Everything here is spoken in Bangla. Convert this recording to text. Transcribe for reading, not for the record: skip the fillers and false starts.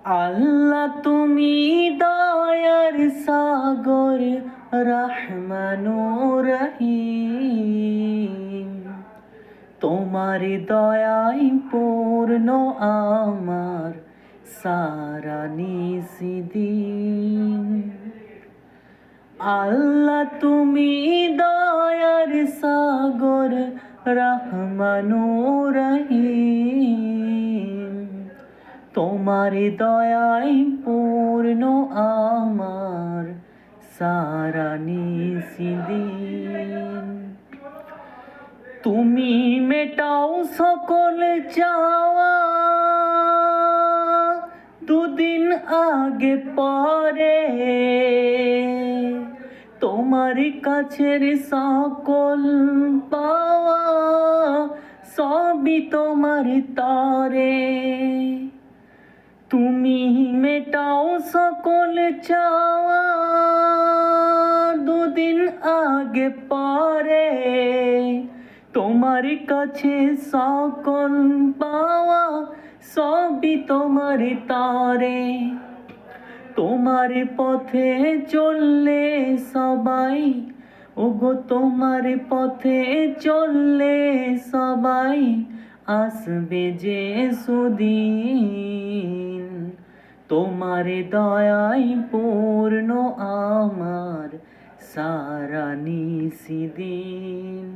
আল্লাহ তুমি দয়ার সাগর, রহমানুর রহিম। তোমার দয়ায় পূর্ণ আমার সারা নিসিদিন। আল্লাহ তুমি দয়ার সাগর, রহমানুর রহিম। তোমার দয়ায় পূর্ণ আমার সারা নিসিদিন। তুমি মেটাও সকল চাওয়া, দুদিন আগে পরে তোমার কাছের সকল পাওয়া সবই তোমার তরে। তুমি মেটাও সকল চাওয়া, দুদিন আগে পরে তোমার কাছে সকল পাওয়া সবই তোমার তরে। তোমার পথে চললে সবাই, ওগো তোমার পথে চললে সবাই আসবে যে সুদিন। তোমার দয়ায় পূর্ণ আমার সারা নিসিদিন।